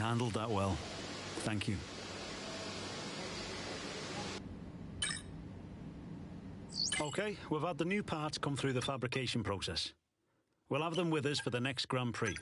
handled that well. Thank you. Okay, we've had the new parts come through the fabrication process. We'll have them with us for the next Grand Prix.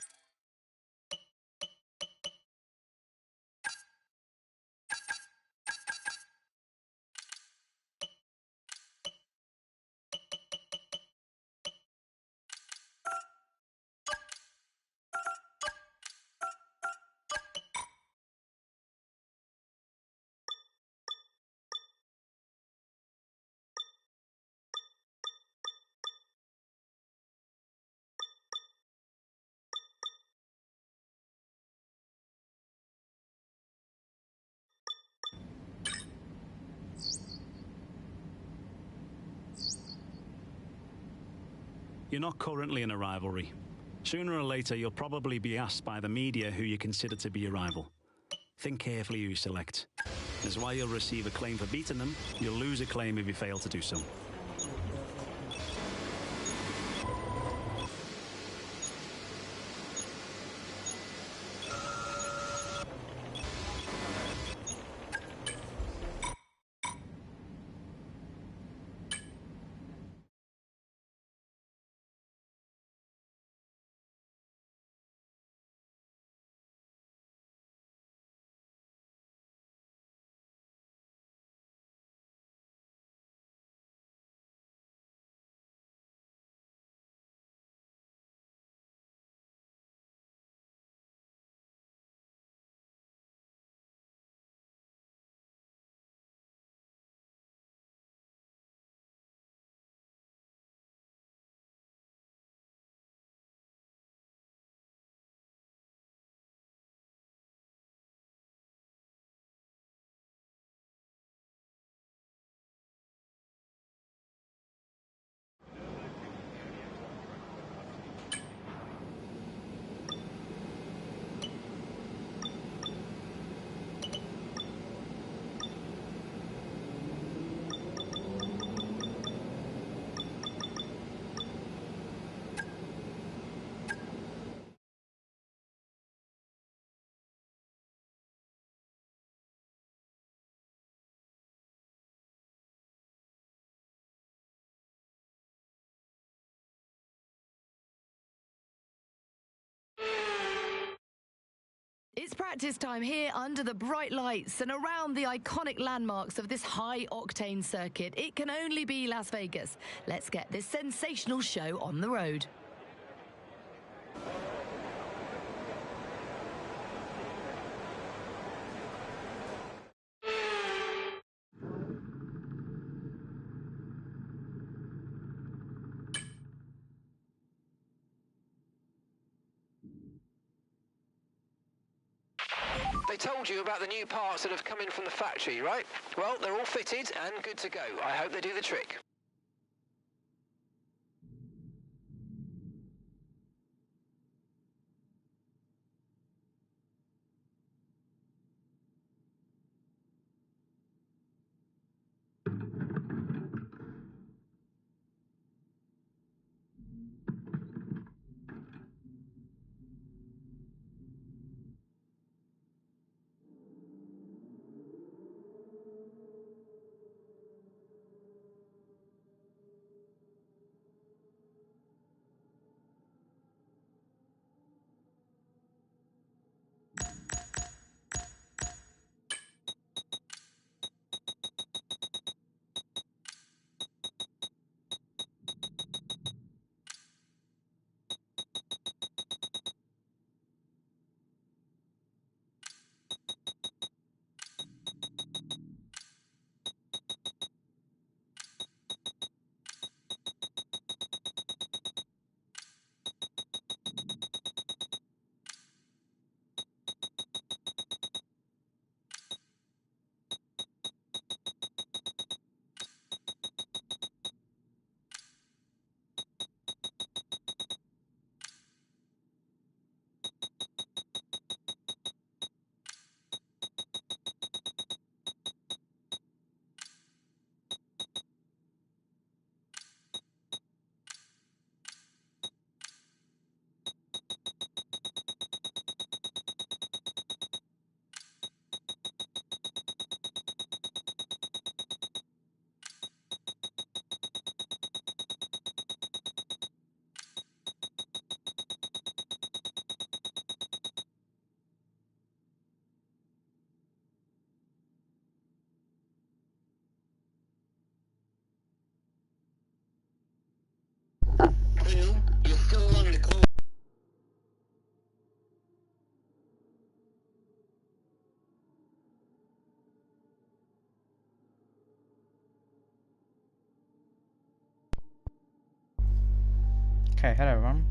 You're not currently in a rivalry. Sooner or later, you'll probably be asked by the media who you consider to be your rival. Think carefully who you select. As while you'll receive a claim for beating them, you'll lose a claim if you fail to do so. It's practice time here under the bright lights and around the iconic landmarks of this high-octane circuit. It can only be Las Vegas. Let's get this sensational show on the road. They told you about the new parts that have come in from the factory, right? Well, they're all fitted and good to go. I hope they do the trick. Okay, hello everyone.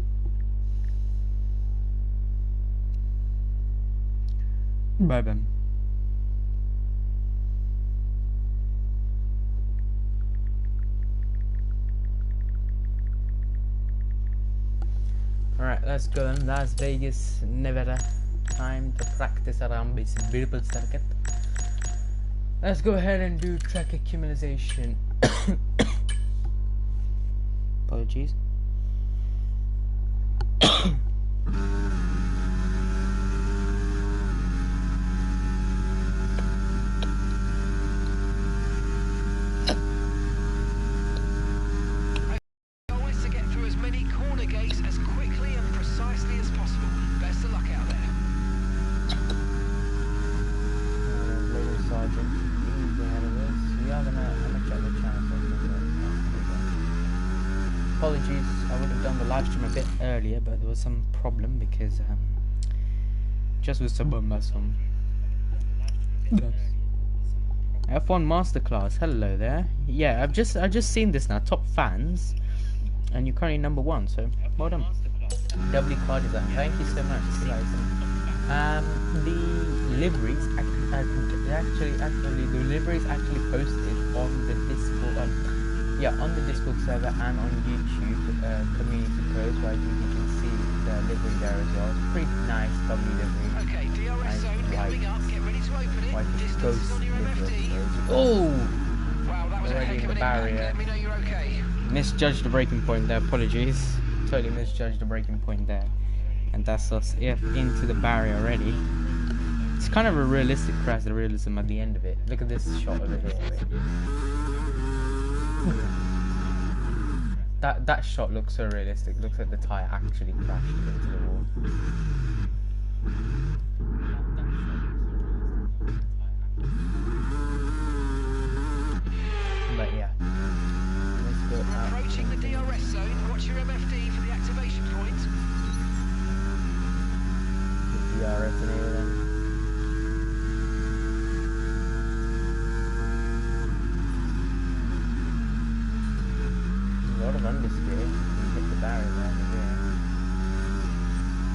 Bye bye. Alright, let's go in Las Vegas, Nevada. Time to practice around this beautiful circuit. Let's go ahead and do track accumulation. Apologies. Apologies, I would have done the live stream a bit earlier, but there was some problem because just with some some F1 Masterclass. Hello there. Yeah, I've just seen this now. Top fans, and you're currently #1. So well done. W card design. Thank you so much, guys. The liveries actually the liveries actually posted on the Discord. Yeah, on the Discord server and on YouTube community post, where you can see the livery there as well. It's pretty nice, lovely livery. Okay, DRS zone coming up. Get ready to open it. Distance on your MFD. Oh! Wow, that was a heck of an impact. Let me know you're okay. Misjudged the braking point there. Apologies. Totally misjudged the braking point there, and that's us into the barrier already. It's kind of a realistic crash. The realism at the end of it. Look at this shot over here. That shot looks so realistic. Looks like the tire actually crashed into the wall. But yeah, let's go out. Approaching the DRS zone. Watch your MFD for the activation point. The DRS in here then. A lot of understeer. You hit the barrier there in the rear.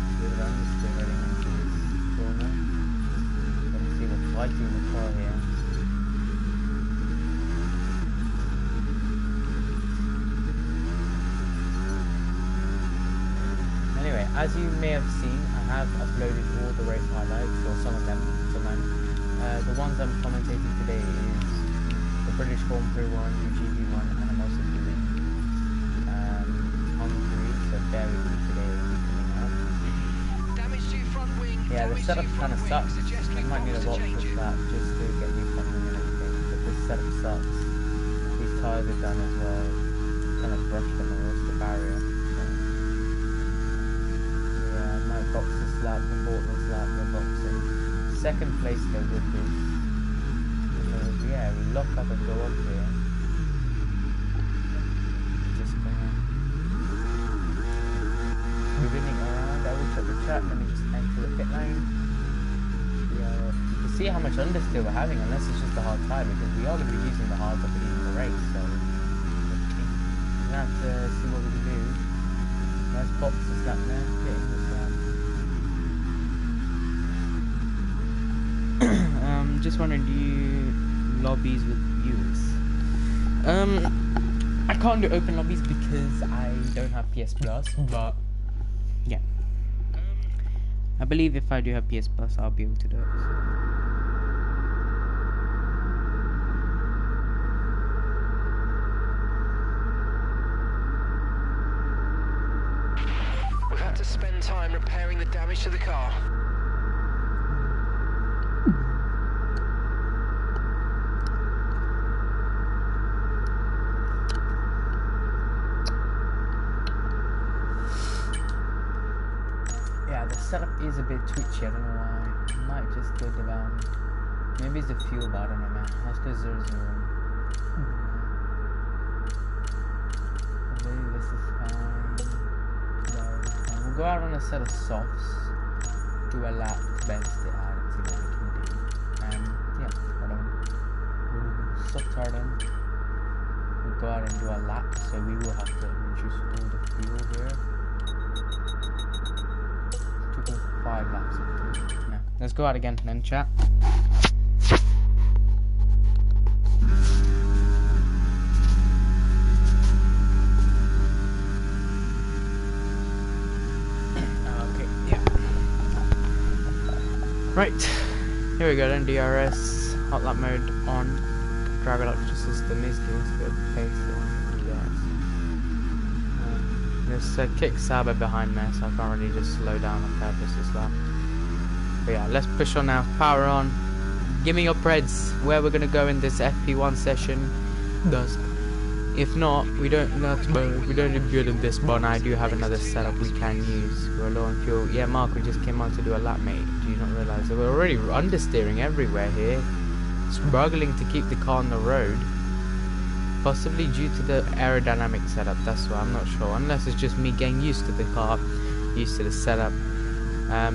A bit of understeer heading into this corner. You can see we're fighting the car here. Anyway, as you may have seen, I have uploaded all the race highlights, or some of them tonight. The ones I'm commentating today is the British Grand Prix 1, the GB1, and I'm also doing Hungary, so bear with me today, will be coming out. Damage to front wing. Yeah, the setup kind of sucks. I might need a lot for that just to get new front wing and everything, but this setup sucks. These tyres are done as well. Kind of brushed them across the barrier. My boxes lap, the Portland's lap, the boxing. Second place though with this. Because, yeah, we lock up and go up here. Just gonna moving around. I will check the chat. Let me just enter the pit lane. Yeah, you can see how much understeer we're having, unless it's just a hard tire, because we are going to be using the hards up at the end of the race. So we're gonna have to see what we can do. Nice boxes lap there. Getting this lap. Just wondering, do you lobbies with viewers? I can't do open lobbies because I don't have PS Plus, but yeah, I believe if I do have PS Plus, I'll be able to do it. We've had to spend time repairing the damage to the car. Yeah, the setup is a bit twitchy, I don't know why. It might just go down. Maybe it's the fuel bar, I don't know, man. Let's go 0-0. I believe this is fine. We'll go out on a set of softs. Do a lap best it out and see what we can do. Yeah, hold on. Soft hard on. go out and do our lap, so we will have to reduce all the fuel here. 2.5 laps. Yeah. Let's go out again then, chat. Okay, yeah. Right, here we go then, DRS, hot lap mode on. Driver electric system is doing a bit of pace on DRS. There's a kick Saber behind me, so I can't really just slow down on purpose as well. But yeah, let's push on now, power on. Give me your preds, where we're gonna go in this FP1 session. Dusk. If not, we don't do good in this, but I do have another setup we can use. We're low on fuel. Yeah, Mark, we just came on to do a lap, mate. Do you not realise that we're already understeering everywhere here? Struggling to keep the car on the road. Possibly due to the aerodynamic setup, that's why, I'm not sure. Unless it's just me getting used to the car, used to the setup.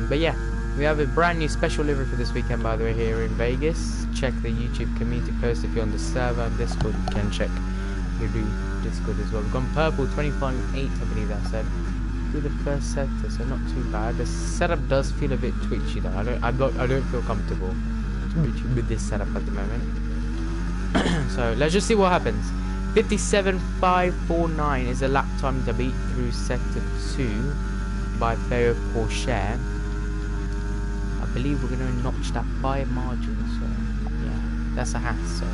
But yeah, we have a brand new special livery for this weekend, by the way, here in Vegas. Check the YouTube community post if you're on the server. And Discord, you can check. You do Discord as well. We've gone purple 20.8, I believe I said, through the first sector, so not too bad. The setup does feel a bit twitchy though. I don't feel comfortable with this setup at the moment. So let's just see what happens. 57.549 is a lap time to beat through sector 2 by Theo Porsche. I believe we're going to notch that by a margin, so yeah, that's a hat. So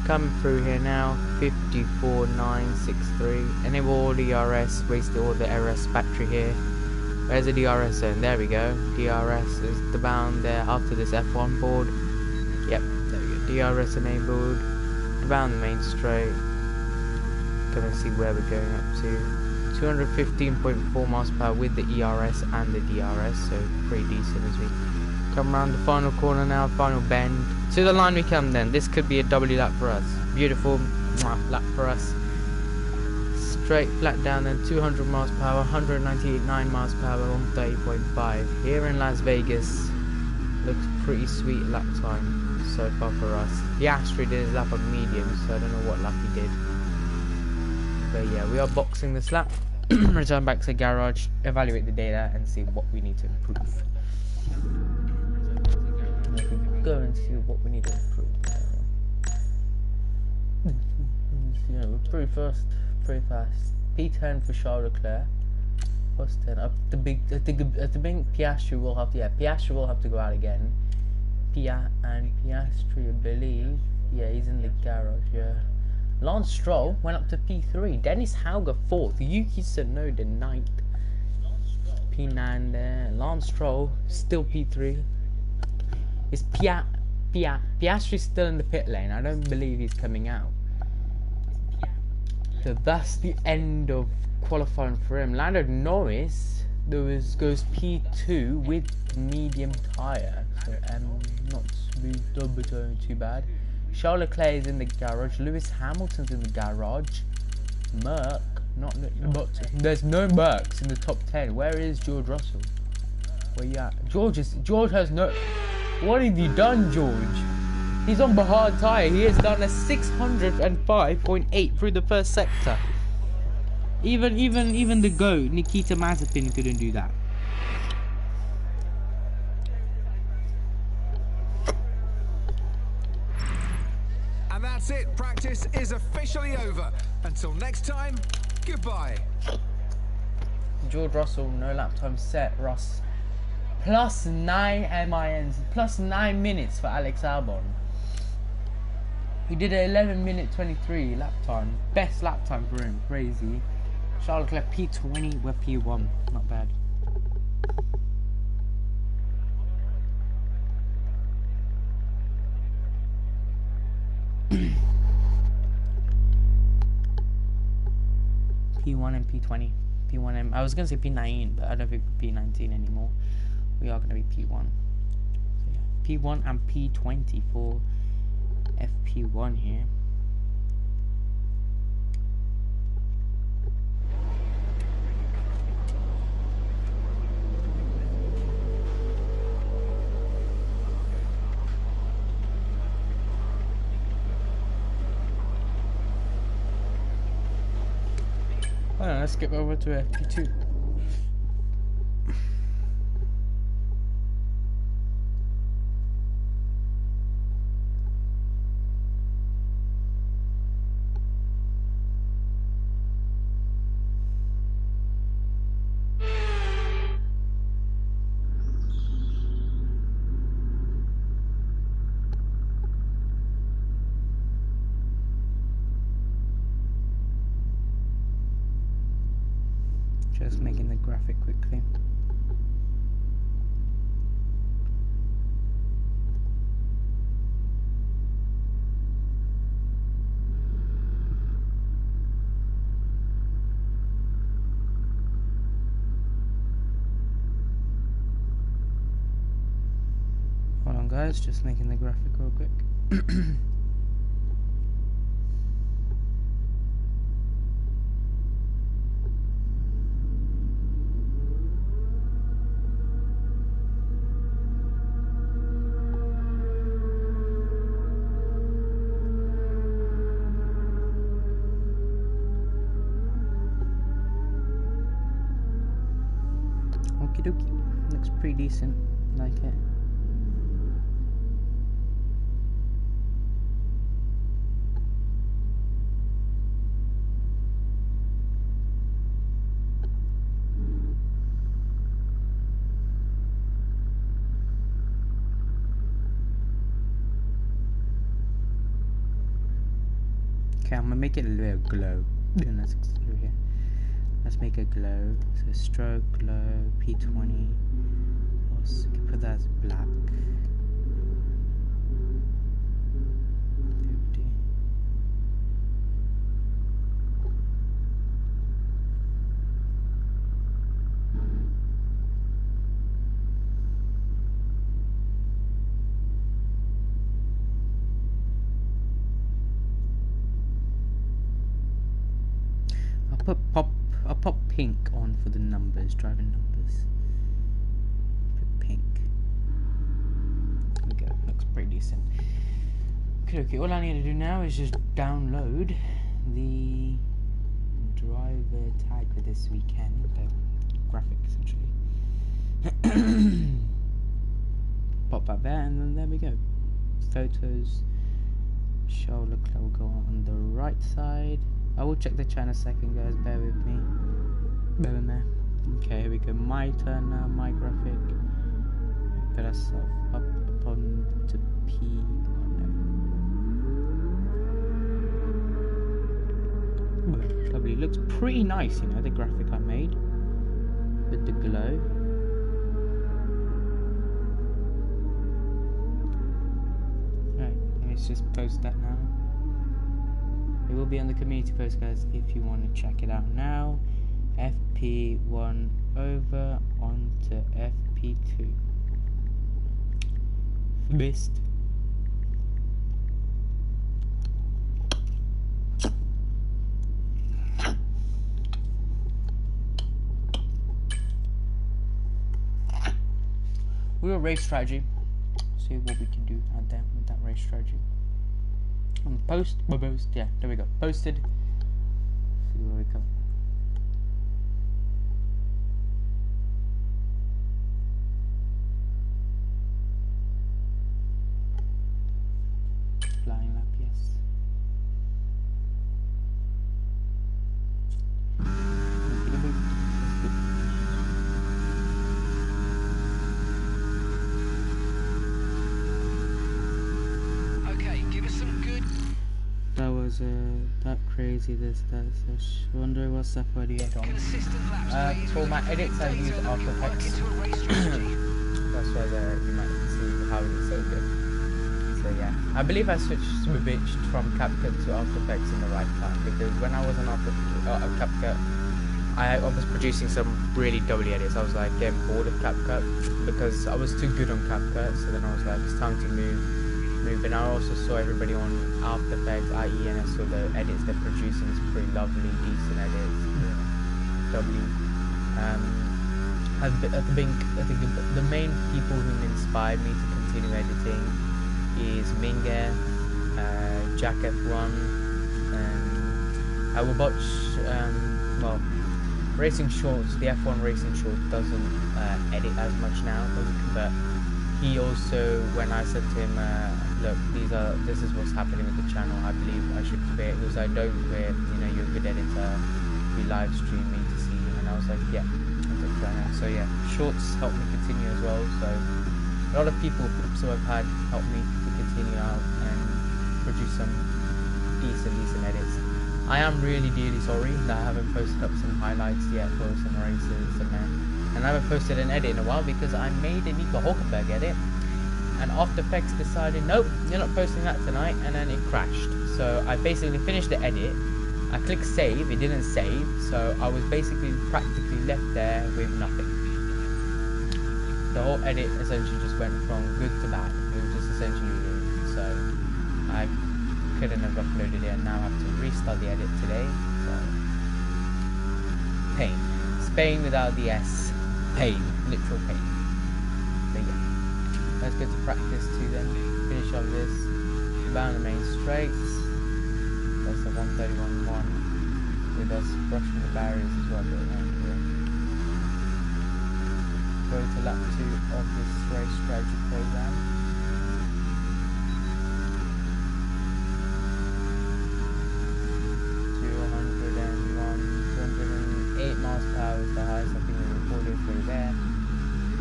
coming through here now, 54.963. Enable all DRS, waste all the RS battery here. Where's the DRS zone? There we go. DRS is the bound there after this F1 board. Yep, there we go. DRS enabled. Around the main straight. Gonna see where we're going up to. 215.4 miles per hour with the ERS and the DRS, so pretty decent as we come around the final corner now, final bend. To the line we come then. This could be a W lap for us. Beautiful lap for us. Straight flat down then, 200 miles per hour, 198.9 miles per hour on 30.5. Here in Las Vegas, looks pretty sweet lap time so far for us. Piastri did his lap on medium, so I don't know what lap he did. But yeah, we are boxing this lap. Return back to the garage, evaluate the data, and see what we need to improve. If we go and see what we need to improve. Yeah, we're pretty fast. P10 for Charles Leclerc. Plus 10. Up the big. I think Piastri will have to. Yeah, Piastri will have to go out again. Piastri, I believe. Yeah, he's in the garage. Yeah. Lance Stroll went up to P3. Dennis Hauger 4th. Yuki Tsunoda 9th. P9 there. Lance Stroll still P3. Is Piastri still in the pit lane? I don't believe he's coming out. So that's the end of qualifying for him. Lando Norris goes P2 with medium tyre. So not too bad. Charles Leclerc is in the garage. Lewis Hamilton's in the garage. Merc, there's no Mercs in the top 10. Where is George Russell? Where you at? George has no. What have you done, George? He's on Bahar tyre. He has done a 605.8 through the first sector. Even the GOAT, Nikita Mazepin, couldn't do that. And that's it. Practice is officially over. Until next time, goodbye. George Russell, no lap time set. Russ. Plus 9 MINs. Plus 9 minutes for Alex Albon. He did an 11-minute 23 lap time. Best lap time for him. Crazy. Charles Leclerc P20, we're P1. Not bad. P1 and P20. P1 I was going to say P19, but I don't think we're P19 anymore. We are going to be P1. So yeah, P1 and P20 for FP1 here. Alright, let's skip over to FP2. Just making the graphic quickly. Hold on guys, just making the graphic real quick. Okie dokie, looks pretty decent, like it. Okay, I'm gonna make it a little glow. Then let's through here. Let's make a glow. So stroke, glow, P20. Also, can put that as black. 50. I'll pop pink on for the numbers, driving numbers. Put pink. There we go, looks pretty decent. Okay, all I need to do now is just download the driver tag for this weekend, the graphic essentially. Pop that there, and then there we go. Photos. Shoulder club will go on the right side. I will check the chat in a second, guys. Bear with me. Bear with me. Okay, here we go. My turn now. My graphic. Get ourselves up upon to P1. Lovely. Looks pretty nice, you know, the graphic I made with the glow. Right, let's just post that now. It will be on the community post, guys, if you want to check it out now. FP1 over onto FP2. Missed. We'll race strategy. See what we can do out there with that race strategy. Post, yeah, there we go. Posted. See where we go. Flying lap, yes. Okay, give us some good. That was that crazy. This that. So wonder what's up for the Consistent laps, please. for my edits, I use After Effects. That's why you might see how it's so good. So yeah, I believe I switched from CapCut to After Effects in the right time, because when I was on CapCut, I was producing some really doubly edits. I was like getting bored of CapCut because I was too good on CapCut. So then I was like, it's time to move. And I also saw everybody on After Effects, IE, and I saw the edits they're producing. It's pretty lovely, decent edits. Doubly. I think the main people who inspired me to continue editing is Minge, Jack F1, and I will watch well, racing shorts, the F1 racing shorts doesn't edit as much now, but he also, when I said to him, look, this is what's happening with the channel, I believe I should quit. He was like, don't quit, you know, you're a good editor, we live stream me to see, and I was like, yeah, I'll take that. So yeah, shorts help me continue as well, so a lot of people who I've had help me to continue out and produce some decent edits. I am really dearly sorry that I haven't posted up some highlights yet for some races and I haven't posted an edit in a while because I made a Nico Hulkenberg edit and After Effects decided, nope, you're not posting that tonight, and then it crashed. So I basically finished the edit, I clicked save, it didn't save, so I was basically practically left there with nothing. The whole edit essentially just went from good to bad. It was just essentially ruined, so I couldn't have uploaded it and now I have to restart the edit today, so pain. Spain without the S. Pain. Literal pain. But yeah. Let's go to practice 2 then. Finish off this. Bound the main straights. That's the 131.1 with us brushing the barriers as well. Go to lap 2 of this race strategy program. 208 miles per hour is the highest I think we recorded through there.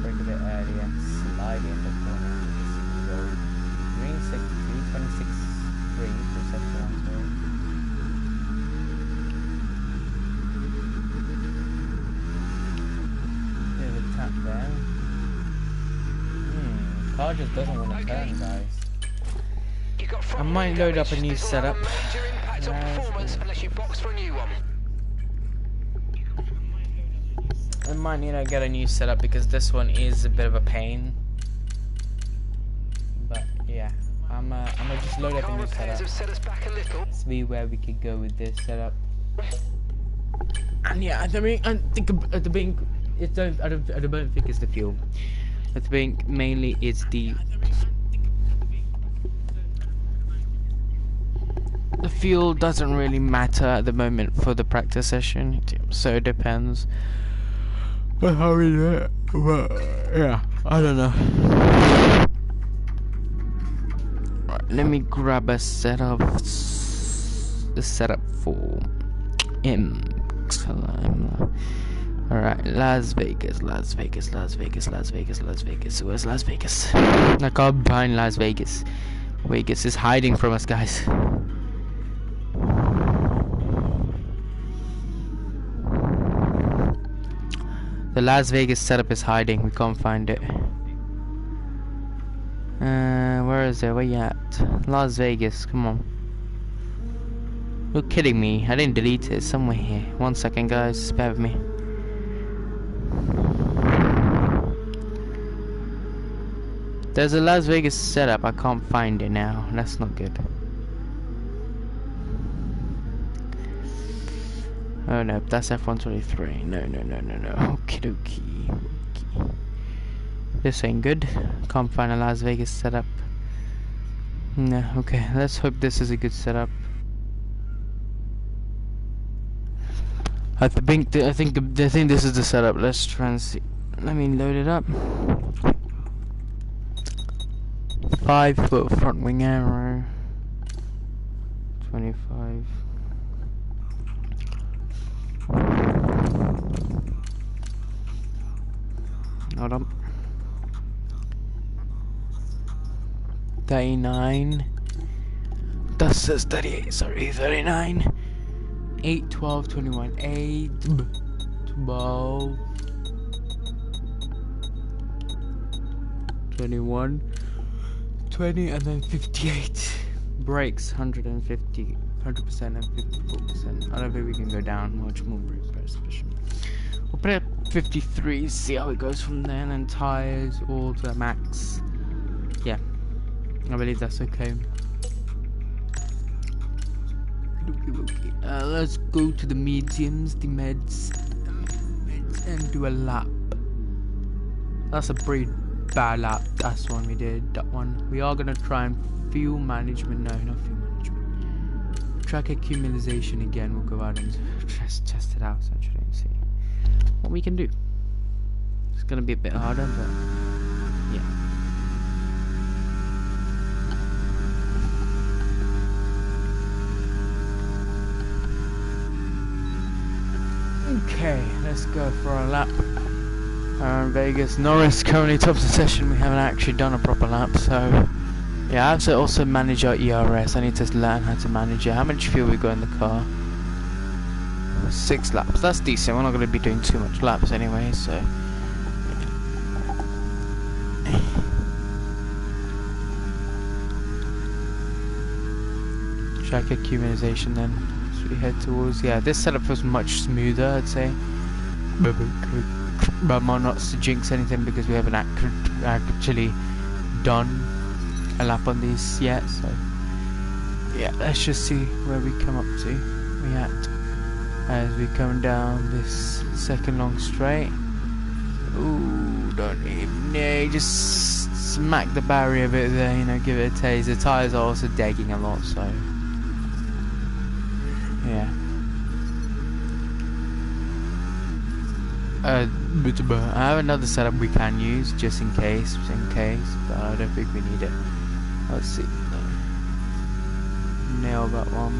Break a bit earlier, slide in the corner. Green 63, 26 3 for sector 1, sorry. Bit of a tap there. Car just doesn't want to turn, guys. I might load up a new setup. I might need to get a new setup because this one is a bit of a pain. But yeah, I'm gonna just load up a new setup. See where we could go with this setup. And yeah, I think at the being, I don't think it's the fuel. I think mainly it's the fuel doesn't really matter at the moment for the practice session, so it depends on how we do it. But yeah, I don't know. Right, let me grab a setup. The setup for Alright, Las Vegas. Where's Las Vegas? I can't find Las Vegas. Vegas is hiding from us, guys. The Las Vegas setup is hiding. We can't find it. Where is it? Where you at? Las Vegas. Come on. You're kidding me. I didn't delete it. It's somewhere here. 1 second, guys. Just bear with me. There's a Las Vegas setup. I can't find it now. That's not good. Oh no, that's F123. No. Okie dokie. This ain't good. Can't find a Las Vegas setup. No, okay. Let's hope this is a good setup. I think this is the setup. Let's try and see. Let me load it up. 5-foot front wing arrow. 25. Hold on. 39. That says 38. Sorry, 39. 8, 12, 21, 8, 12, 21, 20, and then 58. Brakes 150, 100% and 54%. I don't think we can go down much more brake press. We'll put it at 53, see how it goes from there, and then tires all to the max. Yeah, I believe that's okay. Let's go to the mediums, the meds, and do a lap. That's a pretty bad lap. That's one we did. That one. We are gonna try and fuel management. No, not fuel management. track accumulation again. We'll go out and test it out essentially and see what we can do. It's gonna be a bit harder, but yeah. Okay, let's go for a lap. In Vegas, Norris currently tops the session. We haven't actually done a proper lap, so yeah, I have to also manage our ERS. I need to learn how to manage it. How much fuel we got in the car? 6 laps. That's decent. We're not going to be doing too much laps anyway, so. Track accumulation then. So we head towards. Yeah, this setup was much smoother, I'd say. But might not to jinx anything because we haven't actually done a lap on these yet, so yeah, let's just see where we come up to. We at as we come down this second long straight. Ooh, don't even just smack the barrier a bit there, you know, give it a taste. The tyres are also dagging a lot, so yeah. I have another setup we can use just in case, but I don't think we need it. Let's see. Nail that one.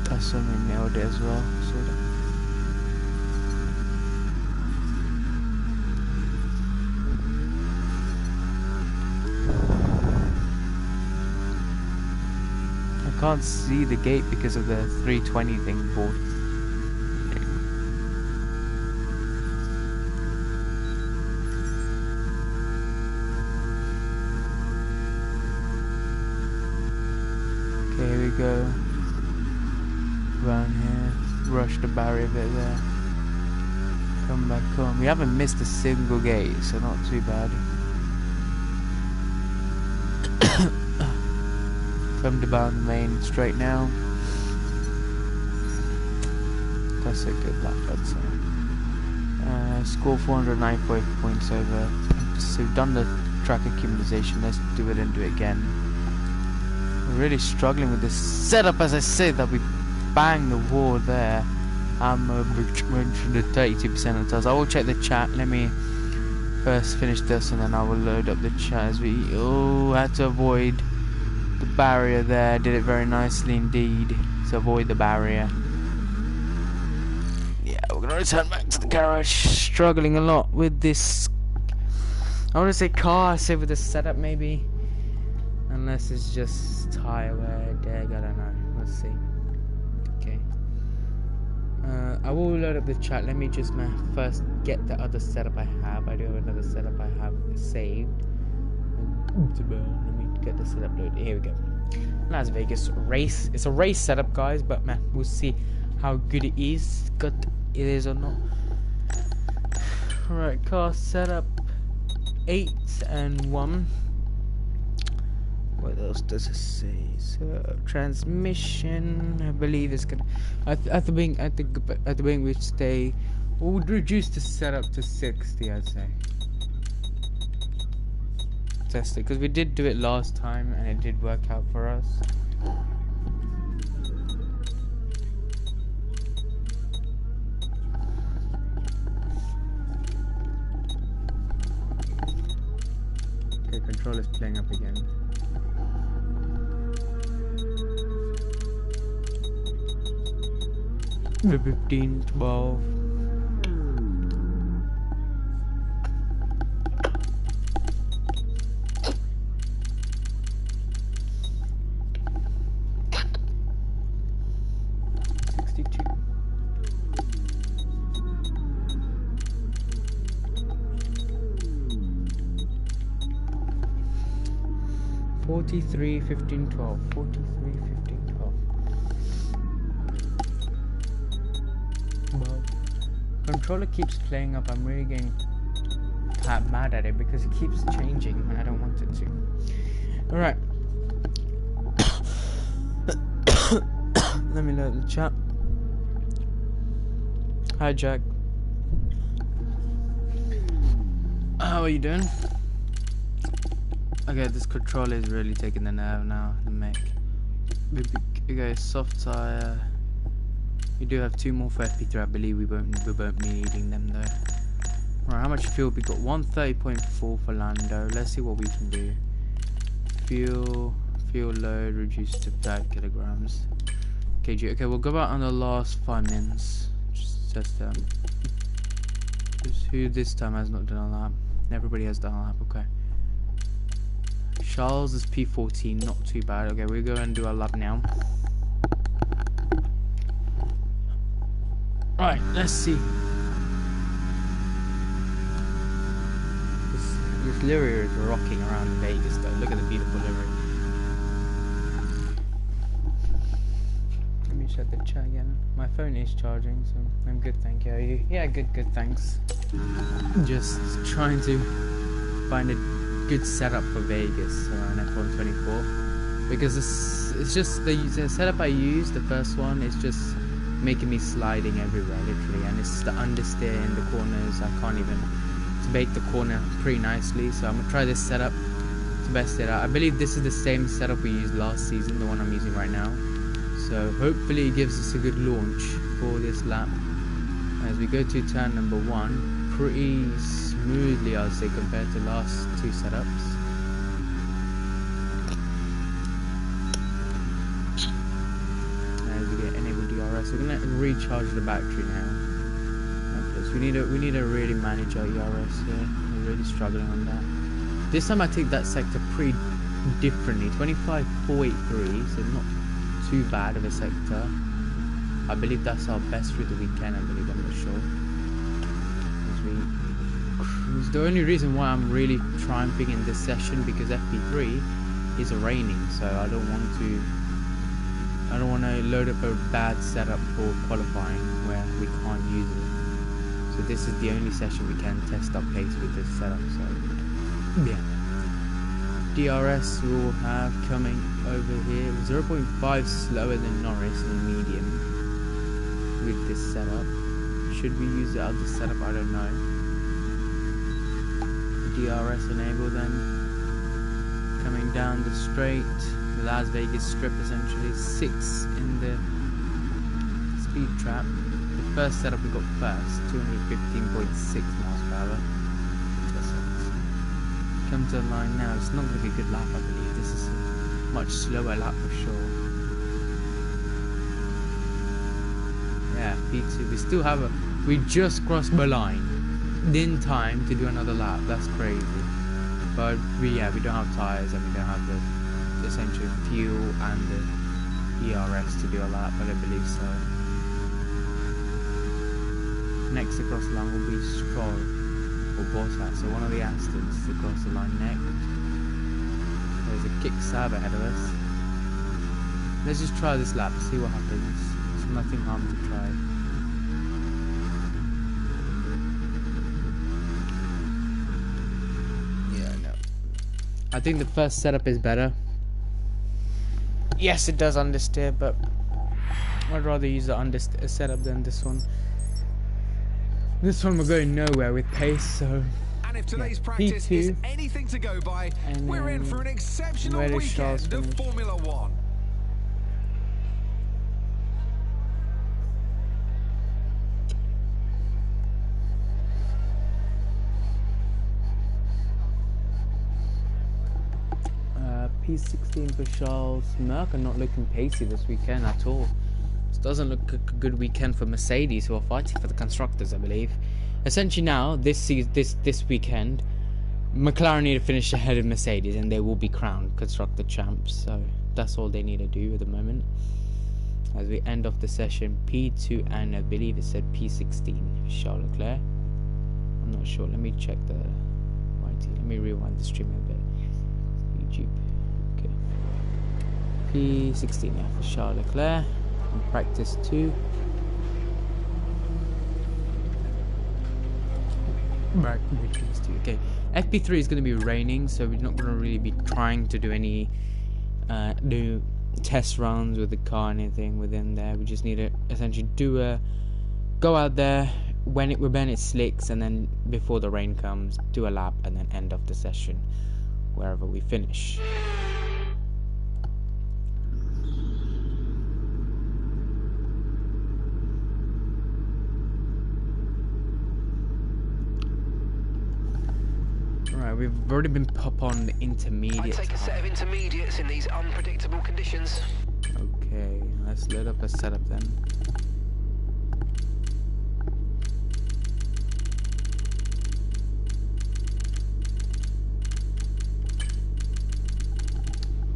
That's something nailed it as well. Sort of. I can't see the gate because of the 320 thing board. Here we go. Round here. Rush the barrier a bit there. Come back home. We haven't missed a single gate, so not too bad. Come to bound the main straight now. That's a good lap, I'd say. Score 494 points over. So we've done the track accumulation. Let's do it and do it again. We're really struggling with this setup, as I said, that we banged the wall there. I'm reaching the 32% of the tires. I will check the chat. Let me first finish this and then I will load up the chat as we had to avoid the barrier there. Did it very nicely indeed to avoid the barrier. Yeah, we're gonna return back to the garage. Struggling a lot with this, I want to say car, I say with the setup maybe. Unless it's just tire wear, dag, I don't know. Let's see. Okay. I will load up the chat. Let me just first get the other setup I have. I do have another setup I have saved. Let me get the setup loaded. Here we go. Las Vegas race. It's a race setup, guys, but man, we'll see how good it is. Good it is or not. Alright, car setup 8 and 1. What else does it say? So transmission, I believe is gonna at the wing we stay. We would reduce the setup to 60, I'd say. Test it because we did do it last time and it did work out for us. Okay, controller's playing up again. 15, 12. Forty-three, 15, 12. 43, 15, 12. Well, controller keeps playing up. I'm really getting mad at it because it keeps changing and I don't want it to. Alright. Let me load the chat. Hi Jack. How are you doing? Okay, this controller is really taking the nerve now. The mech. You go soft tire. We do have 2 more for FP3. I believe we won't be needing them though. Right, how much fuel we got? 130.4 for Lando. Let's see what we can do. Fuel load reduced to 5 kilograms. KG. Okay, we'll go out on the last 5 minutes. Just test them. Who this time has not done a lap? Everybody has done a lap. Okay. Charles is P14, not too bad. Okay, we'll go and do our lap now. Right, let's see. This livery is rocking around Vegas though. Look at the beautiful livery. Let me check the chat again. My phone is charging, so I'm good, thank you. Are you? Yeah, good, thanks. Just trying to find a good setup for Vegas on F124 because it's just the setup I used. The first one is just making me sliding everywhere, literally, and it's the understeer in the corners. I can't even bake the corner pretty nicely, so I'm gonna try this setup to best it out. I believe this is the same setup we used last season, the one I'm using right now, so hopefully it gives us a good launch for this lap as we go to turn number 1 pretty smoothly, I'll say, compared to last 2 setups. As we get enable DRS, we're gonna recharge the battery now. Okay, so we need to really manage our ERS here. We're really struggling on that. This time I take that sector pretty differently. 25.483, so not too bad of a sector. I believe that's our best through the weekend. I believe, I'm not sure. It's the only reason why I'm really triumphing in this session, because FP3 is raining, so I don't want to load up a bad setup for qualifying where we can't use it. So this is the only session we can test our pace with this setup. So yeah, DRS we'll have coming over here 0.5 slower than Norris in the medium with this setup. Should we use the other setup? I don't know. DRS enable then coming down the straight, the Las Vegas strip, essentially 6 in the speed trap. The first setup we got first, 215.6 miles per hour. Come to the line now. It's not going to be a good lap, I believe. This is a much slower lap for sure. Yeah, P2. We still have we just crossed the line in time to do another lap. That's crazy. But we don't have tires and we don't have the essential fuel and the ERS to do a lap, but I believe so. Next across the line will be Stroll or Bottas, so one of the Astons across the line next. There's a kick sab ahead of us. Let's just try this lap, see what happens. It's nothing harm to try. I think the first setup is better. Yes, it does understeer, but I'd rather use the understeer setup than this one. This one we're going nowhere with pace, so and if today's practice P2, is anything to go by, we're in for an exceptional weekend of Formula 1. P16 for Charles. Merck are not looking pacey this weekend at all. This doesn't look a good weekend for Mercedes, who are fighting for the constructors, I believe. Essentially now, this weekend, McLaren need to finish ahead of Mercedes and they will be crowned constructor champs. So that's all they need to do at the moment. As we end off the session, P2 and I believe it said P16 Charles Leclerc. I'm not sure. Let me check the YT. Let me rewind the stream a bit. YouTube. Okay. P16 for Charles Leclerc. In practice 2. Right, okay. FP3 is going to be raining, so we're not going to really be trying to do any new test runs with the car, anything within there. We just need to essentially go out there when it slicks, and then before the rain comes, do a lap, and then end off the session wherever we finish. Right, we've already been pop on the intermediate. I'd take a set of intermediates in these unpredictable conditions. Okay, let's load up a setup then.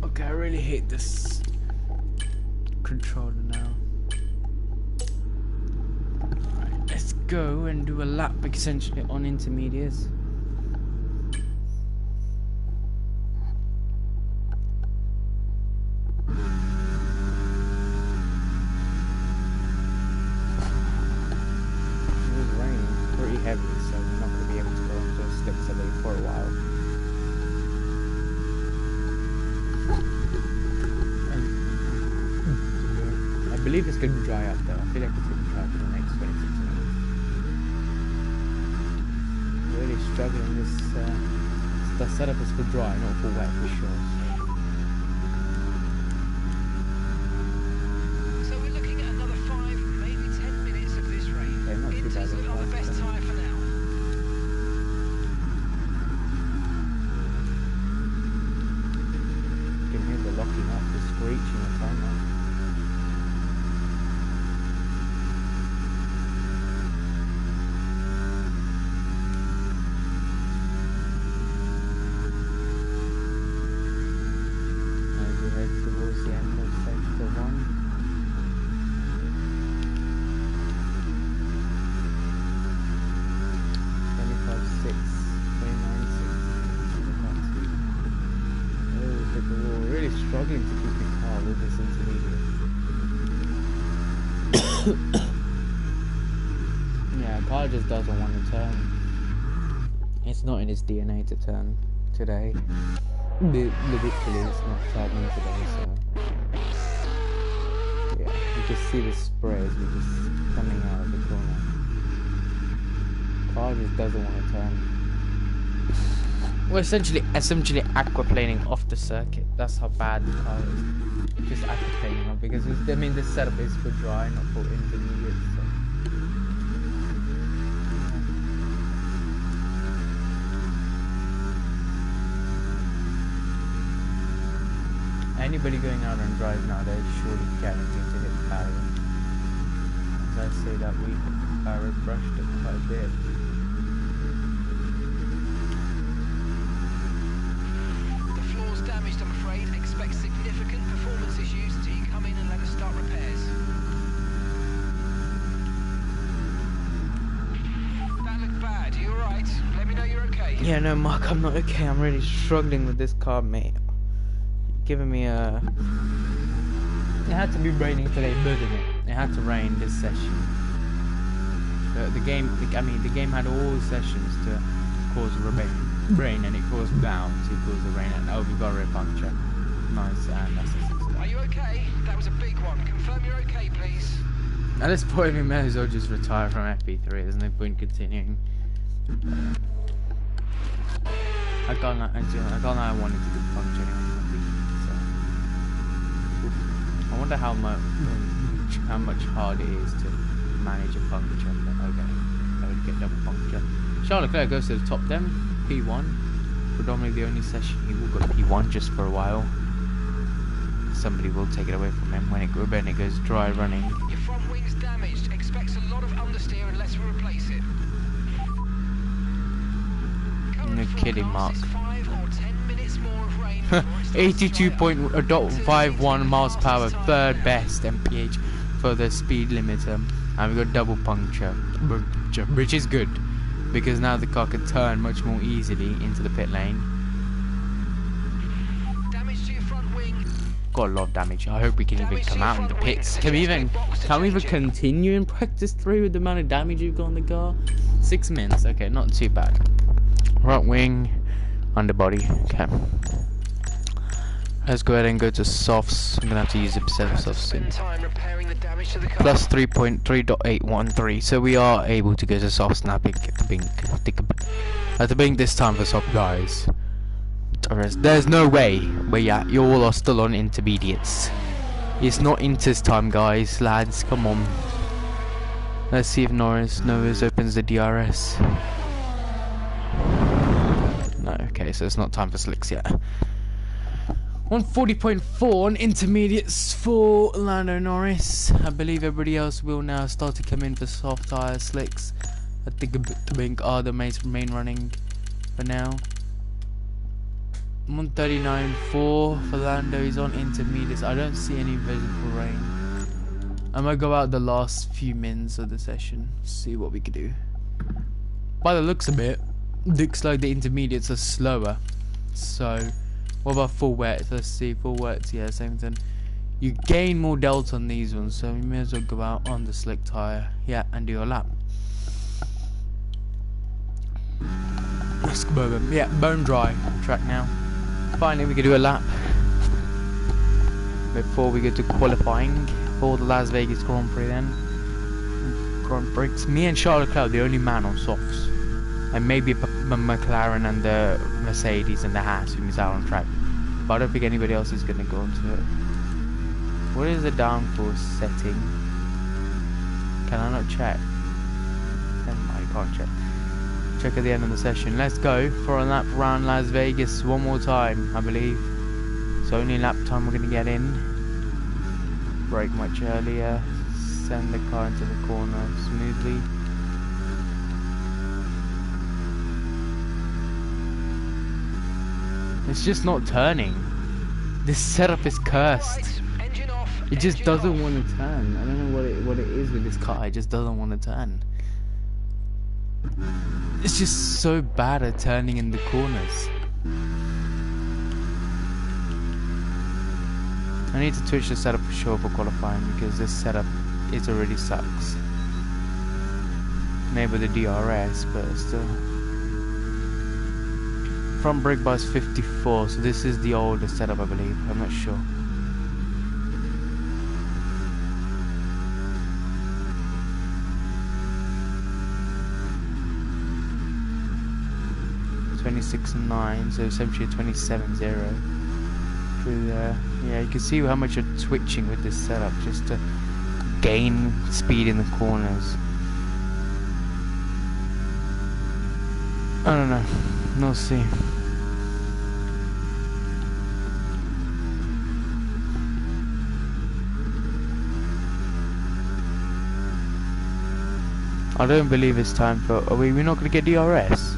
Okay, I really hate this controller now. Right, let's go and do a lap essentially on intermediates. Heavy, so we're not going to be able to go into a slick salute for a while. I believe it's going to dry up though. I feel like it's going to dry up for the next 26 minutes. Really struggling. The setup is for dry, not for wet for sure. So we're looking at another 5, maybe 10 minutes of this rain. Okay, not too bad. Look like the best tyre for now. You can hear the locking up, the screeching and time up. As we head towards the end of sector 1. Really struggling to keep the car with this intermediate. Yeah, car just doesn't want to turn. It's not in its DNA to turn today. Literally, it's not turning today, so yeah, you just see the spray as we're just coming out of the corner. Car just doesn't want to turn. We're essentially aquaplaning off the circuit. That's how bad the car is. Just aquaplaning off because I mean this setup is for dry, not for intermediate. So. Anybody going out on drive now, they're surely guaranteed to hit the barrier. As I say that week, barrier brushed it quite a bit. Damaged, I'm afraid. Expect significant performance issues until you come in and let us start repairs. That looked bad. Are you alright? Let me know you're okay. Yeah, no, Mark, I'm not okay. I'm really struggling with this car, mate. Giving me a... It had to be raining today, didn't it? It had to rain this session. The game had all sessions to cause rain, and it caused down to cause the rain, and oh, we got a rear puncture. Nice, and that's the 6. Are you okay? That was a big one. Confirm you're okay, please. At this point, we may as well just retire from FP3. There's no point continuing. I wanted to do puncture anyway. So. I wonder how much hard it is to manage a puncture. But okay, I would get double puncture. Charles Leclerc goes to the top then. P1, predominantly the only session he will go P1 just for a while. Somebody will take it away from him when it goes dry running. Your front wing's damaged. Expects a lot of understeer unless we replace it. No kidding, Mark. 5 or 10 minutes more of rain 82.51 miles per hour, third best MPH for the speed limiter, and we got double puncture, which is good. Because now the car can turn much more easily into the pit lane. Damage to your front wing. Got a lot of damage. I hope we can even come out in the pits. Can we even continue in practice 3 with the amount of damage you've got on the car? 6 minutes. Okay, not too bad. Right wing, underbody. Okay. Let's go ahead and go to softs. I'm gonna have to use a set of softs soon. Plus 3.3.813. So we are able to go to softs now. At the bink this time for soft guys. There's no way. But yeah, you all are still on intermediates. It's not Inter's time, guys, lads. Come on. Let's see if Norris opens the DRS. No. okay, so it's not time for slicks yet. 140.4 on intermediates for Lando Norris. I believe everybody else will now start to come in for soft tyre slicks. I think a bit to Bink are the main running for now. 139.4 for Lando. He's on intermediates. I don't see any visible rain. I'm gonna go out the last few mins of the session, see what we can do. By the looks of it, looks like the intermediates are slower. So, what about full wets? Let's see, full wets, yeah, same thing. You gain more delta on these ones, so you may as well go out on the slick tyre, yeah, and do your lap. Let's go over, yeah, bone dry track now. Finally, we can do a lap before we go to qualifying for the Las Vegas Grand Prix then. Grand Prix. Me and Charles Leclerc, the only man on softs. And maybe McLaren and the Mercedes and the Haas who miss out on track. But I don't think anybody else is going to go onto it. What is the downforce setting? Can I not check? Never mind, I can't check. Check at the end of the session. Let's go for a lap around Las Vegas one more time, I believe. It's only lap time we're going to get in. Brake much earlier. Send the car into the corner smoothly. It's just not turning. This setup is cursed. It just doesn't want to turn. I don't know what it is with this car. It just doesn't want to turn. It's just so bad at turning in the corners. I need to switch the setup for sure for qualifying because this setup already sucks. Maybe the DRS, but still. Front brake bar is 54, so this is the older setup, I believe. I'm not sure. .26.9, so essentially 27.0 through there. Yeah, you can see how much you're twitching with this setup just to gain speed in the corners. I don't know. We'll see. I don't believe it's time for. We're not going to get DRS.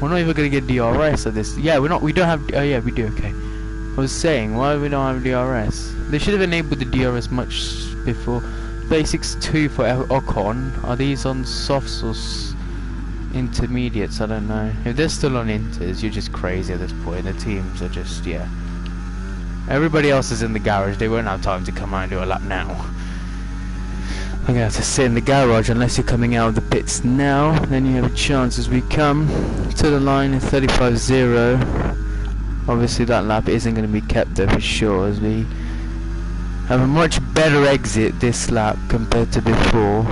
We're not even going to get DRS at this. Yeah, we're not. We don't have. Oh yeah, we do. Okay. I was saying, why we don't have DRS? They should have enabled the DRS much before. Basics 2 for Ocon. Are these on softs or intermediates? I don't know. If they're still on inters, you're just crazy at this point. The teams are just, yeah. Everybody else is in the garage. They won't have time to come out and do a lap now. I'm gonna have to sit in the garage unless you're coming out of the pits now. Then you have a chance as we come to the line at 35.0. Obviously that lap isn't going to be kept there for sure, as we have a much better exit this lap compared to before.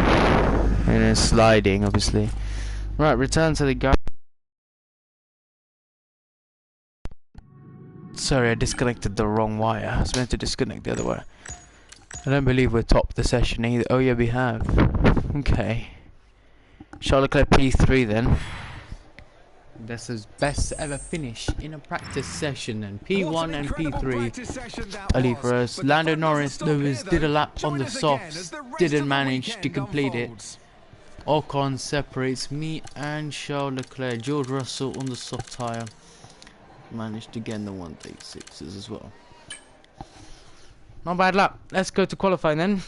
And then sliding, obviously. Right, return to the garage. Sorry, I disconnected the wrong wire. I was meant to disconnect the other wire. I don't believe we're top the session either. Oh yeah, we have. Okay. Charles Leclerc P3 then. That's his best ever finish in a practice session, and P1 and P3 are lead for us. Lando Norris did a lap on the softs, didn't manage to complete it. Ocon separates me and Charles Leclerc. George Russell on the soft tyre managed to get in the 136s as well. Not bad lap. Let's go to qualifying then.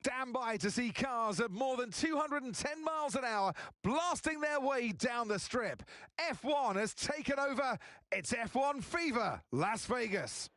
Stand by to see cars at more than 210 miles an hour blasting their way down the strip. F1 has taken over. It's F1 Fever, Las Vegas.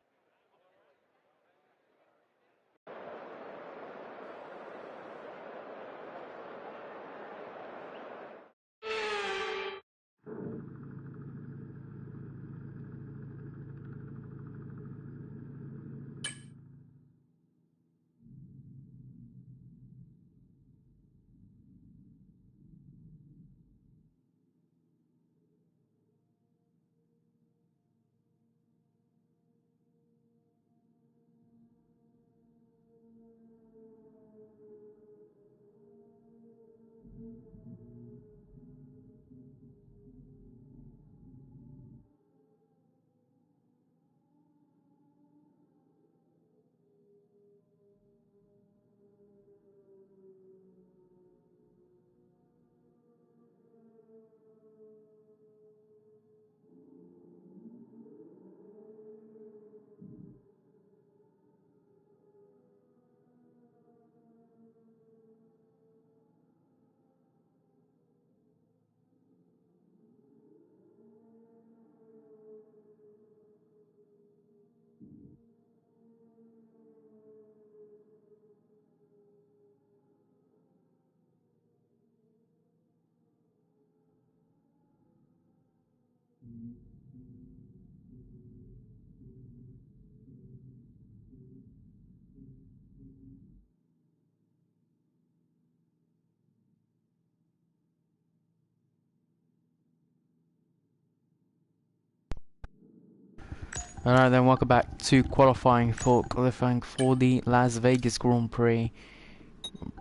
Alright then, welcome back to qualifying for the Las Vegas Grand Prix.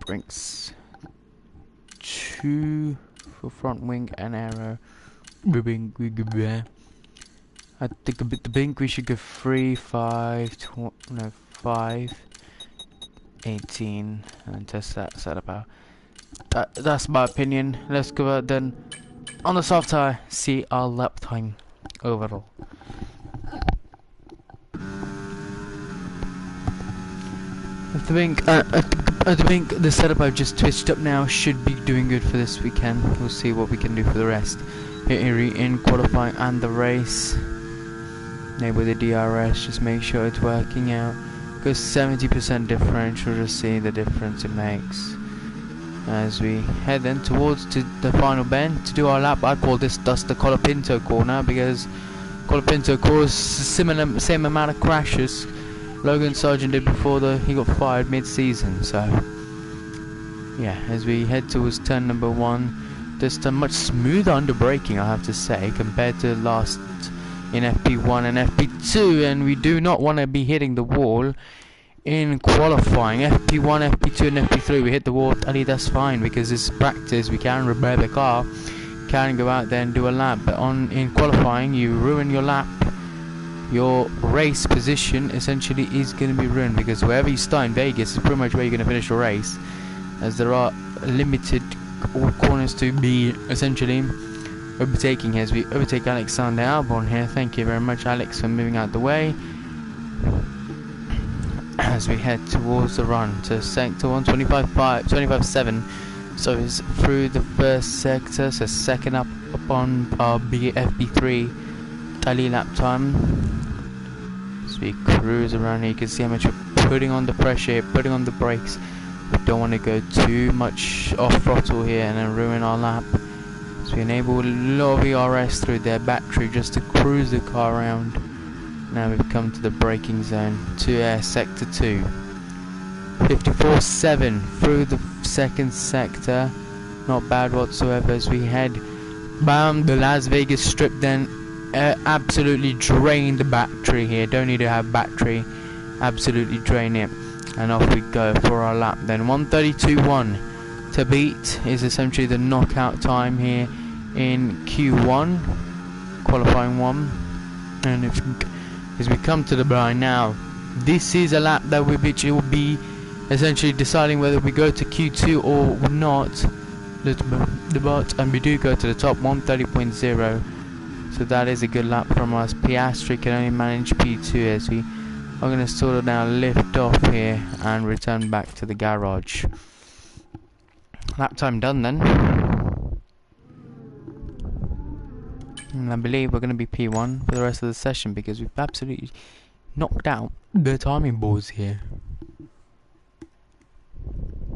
Brings 2 for front wing and aero. I think we should go 3, 5, 18 and test that setup out. That's my opinion. Let's go out then on the soft tire, see our lap time overall. I think the setup I've just twitched up now should be doing good for this weekend. We'll see what we can do for the rest here in qualifying and the race. Enable the DRS, just make sure it's working out. Go 70% differential, just see the difference it makes. As we head then towards the final bend to do our lap. I call this thus the Colapinto corner because Colapinto caused same amount of crashes Logan Sargent did before he got fired mid-season. So yeah, as we head towards turn number 1, just a much smoother under braking, I have to say, compared to last in FP1 and FP2, and we do not want to be hitting the wall in qualifying. FP1, FP2 and FP3 we hit the wall, that's fine because it's practice, we can repair the car, can go out there and do a lap, but in qualifying you ruin your lap, your race position essentially is going to be ruined, because wherever you start in Vegas is pretty much where you're going to finish your race, as there are limited corners to be essentially overtaking. As we overtake Alexander Albon here. Thank you very much, Alex, for moving out the way. As we head towards the run to sector 125.7, so it's through the first sector, so second up upon our FP3 daily lap time. As we cruise around here, you can see how much we're putting on the pressure here, putting on the brakes. We don't want to go too much off throttle here and then ruin our lap. So we enable a lot of ERS through their battery just to cruise the car around. Now we've come to the braking zone to sector 2. 54.7 through the second sector. Not bad whatsoever as we head down the Las Vegas strip then. Absolutely drain the battery here. Don't need to have battery. Absolutely drain it. And off we go for our lap then. 1:32.1 to beat is essentially the knockout time here in Q1, qualifying 1. And as we come to the line now, this is a lap that which will be essentially deciding whether we go to Q2 or not. And we do go to the top, 1:30.0. So that is a good lap from us. Piastri can only manage P2 as we I'm gonna sort of now lift off here and return back to the garage. Lap time done then. And I believe we're gonna be P1 for the rest of the session because we've absolutely knocked out the timing boards here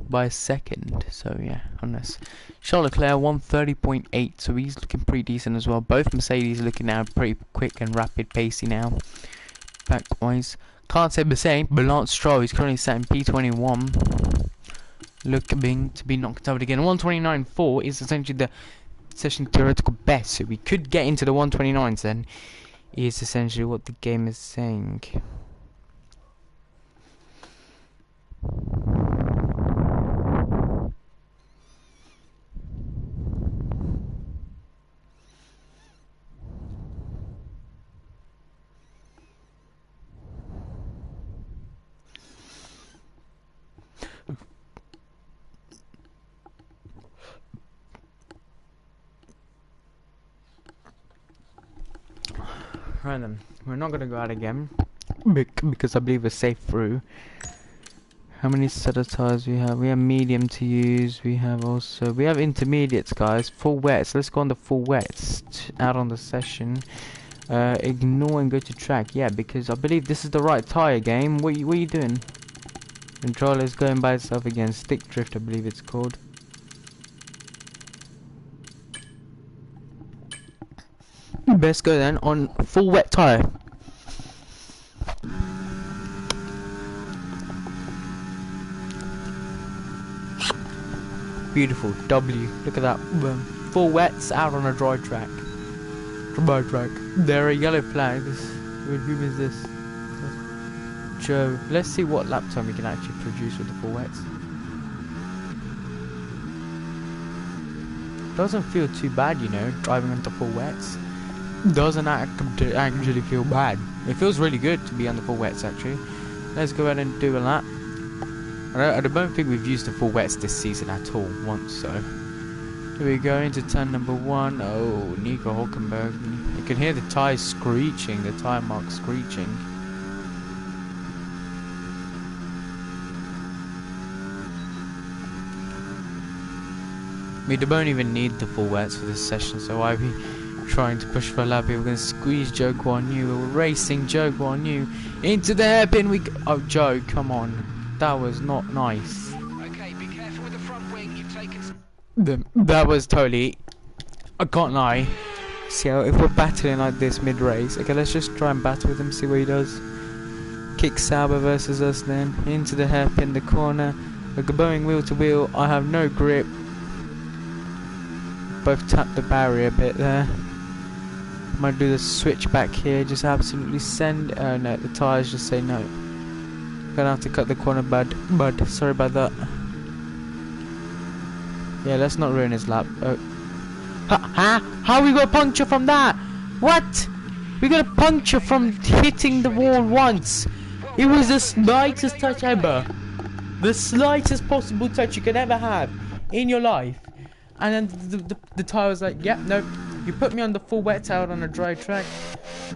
by a second. So yeah, on this. Charles Leclerc 130.8, so he's looking pretty decent as well. Both Mercedes are looking now pretty quick and rapid pacey now. Back-wise, can't say the same, but Lance Stroll is currently sat in P21, looking to be knocked out again. 129.4 is essentially the session theoretical best, so we could get into the 129s then, is essentially what the game is saying. Right then, we're not gonna go out again because I believe we're safe through. How many set of tires we have? We have medium to use. We have intermediates, guys. Full wets. Let's go on the full wets out on the session. Ignore and go to track. Yeah, because I believe this is the right tire game. What are you doing? Controller's going by itself again. Stick drift, I believe it's called. Best go then on full wet tire. Beautiful W. Look at that. Full wets out on a dry track. Dry track. There are yellow flags. Who is this? Joe. Let's see what lap time we can actually produce with the full wets. Doesn't feel too bad, you know, driving on the full wets. Doesn't actually feel bad. It feels really good to be on the full wets actually. Let's go ahead and do a lap. I don't think we've used the full wets this season at all once, so here we go into turn number 1. Oh, Nico Hulkenberg. You can hear the tyres screeching, the tyre marks screeching. We don't even need the full wets for this session, so why be trying to push for a lap here? We're going to squeeze Joe Guan Yu. We're racing Joe Guan Yu into the hairpin. Oh, Joe, come on. That was not nice. Okay, be careful with the front wing. You've taken... That was totally... I can't lie. See how if we're battling like this mid-race. Okay, let's just try and battle with him, see what he does. Kick Sauber versus us then. Into the hairpin, the corner. We're going wheel to wheel. I have no grip. Both tap the barrier a bit there. Might do the switch back here, just absolutely send. Oh no, the tyres just say no. Gonna have to cut the corner, bud. Sorry about that. Yeah, let's not ruin his lap. Oh. How we got a puncture from that? What? We got a puncture from hitting the wall once. It was the slightest touch ever. The slightest possible touch you could ever have in your life. And then the tyre was like, yep, nope. You put me on the full wet out on a dry track,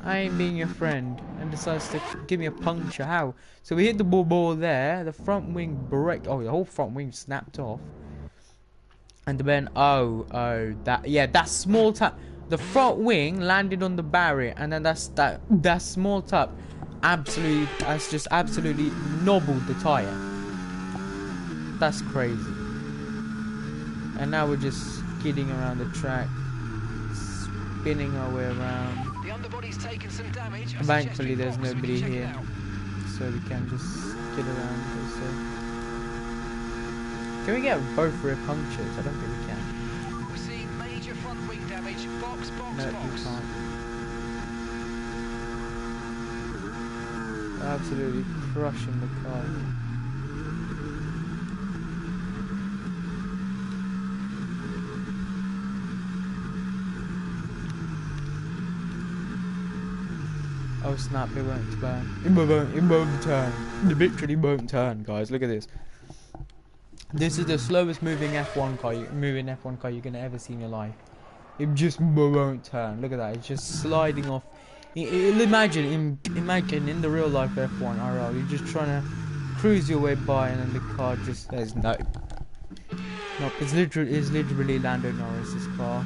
I ain't being your friend. And decides to give me a puncture. How? So we hit the ball there. The front wing break. Oh, the whole front wing snapped off. And then that small tap. The front wing landed on the barrier, and then that small tap, just absolutely nobbled the tire. That's crazy. And now we're just skidding around the track, spinning our way around. The underbody's taken some damage. Thankfully there's nobody here, so we can just skid around. So. Can we get both rear punctures? I don't think we can. We're seeing major front wing damage. Box. No, you can't. Absolutely crushing the car. Oh snap, it won't turn. It won't turn. It literally won't turn, guys. Look at this. This is the slowest moving F1 car you're gonna ever see in your life. It just won't turn. Look at that. It's just sliding off Imagine in the real life F1 RL, you're just trying to cruise your way by, and then the car just says no. Nope, it's literally Lando Norris's car.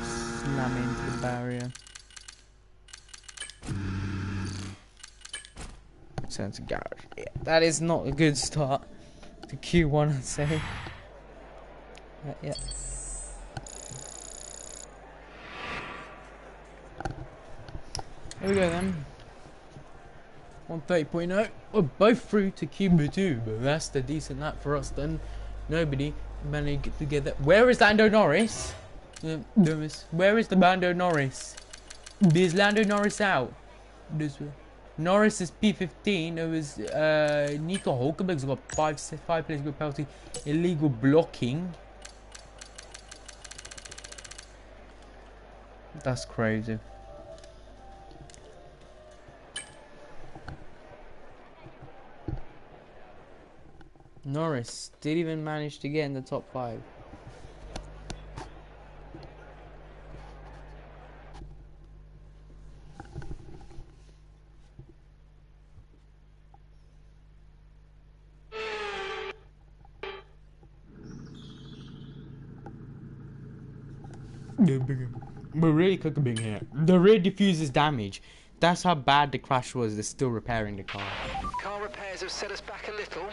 Slam into the barrier. Sounds a garage. Yeah, that is not a good start to Q1, I'd say. Yeah. Here we go then. 130.0. We're both through to Q2, but that's the decent lap for us then. Nobody managed to get that. Where is Lando Norris? Where is the Lando Norris? Is Lando Norris out? Norris is P15. It was Nico Hulkenberg's got 5 plays good penalty. Illegal blocking. That's crazy. Norris didn't even manage to get in the top 5. We're really cooking here. The rear diffuser's damage. That's how bad the crash was. They're still repairing the car. Car repairs have set us back a little.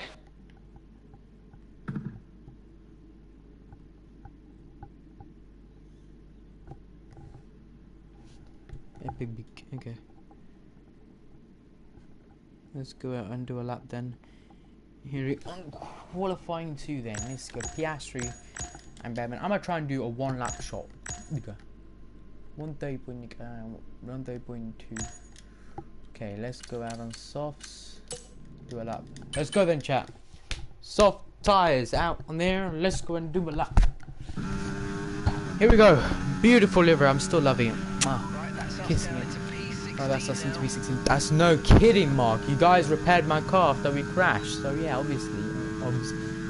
Big. Okay. Let's go out and do a lap then. Here we go. Qualifying 2 then. Let's go Piastri and Batman. I'm gonna try and do a 1 lap shot. Okay. 130.2. Okay, let's go out on softs. Do a lap. Let's go then, chat. Soft tires out on there. Let's go and do a lap. Here we go. Beautiful liver. I'm still loving it. Kissing it. Oh, that's us into P16. That's no kidding, Mark. You guys repaired my car after we crashed. So yeah, obviously.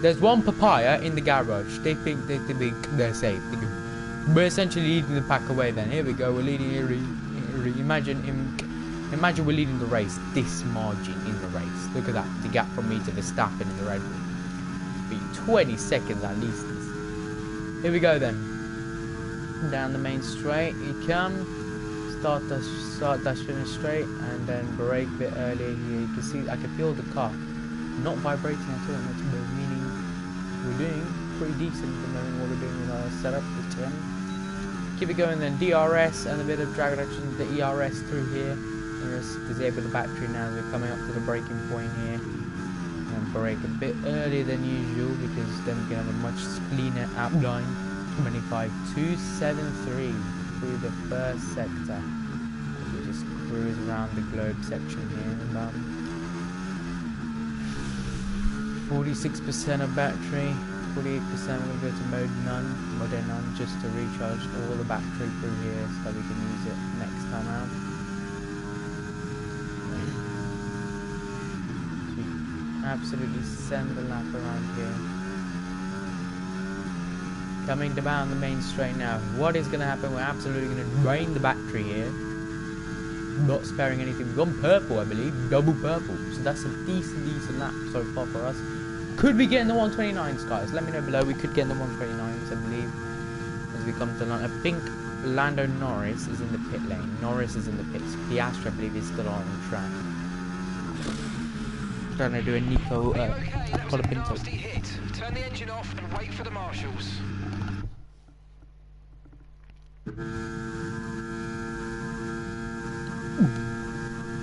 There's one papaya in the garage. They think they're safe. We're essentially leading the pack away then. Here we go. We're leading. Imagine we're leading the race. This margin in the race. Look at that. The gap from me to Verstappen in the Red Bull. Be 20 seconds at least. Here we go then. Down the main straight. You come. Start dash finish straight, and then brake a bit earlier here. You can see I can feel the car not vibrating at all, meaning we're doing pretty decent at the moment. What we're doing with our setup with them. Keep it going then. DRS and a bit of drag reduction. The ERS through here. Just disable the battery now as we're coming up to the braking point here. And brake a bit earlier than usual because then we can have a much cleaner outline. 25.273 through the first sector. We just cruise around the globe section here. 46% of battery, 48% we'll go to mode none, just to recharge all the battery through here so we can use it next time out. So absolutely send the lap around here. Coming down the main straight now. What is going to happen? We're absolutely going to drain the battery here. Not sparing anything. We've gone purple, I believe. Double purple. So that's a decent lap so far for us. Could we get in the 129s, guys? Let me know below. We could get in the 129s, I believe. As we come to line. I think Lando Norris is in the pit lane. Norris is in the pits. Piastri, I believe, is still on the track. Trying to do a Nico Colapinto. Turn the engine off and wait for the marshals.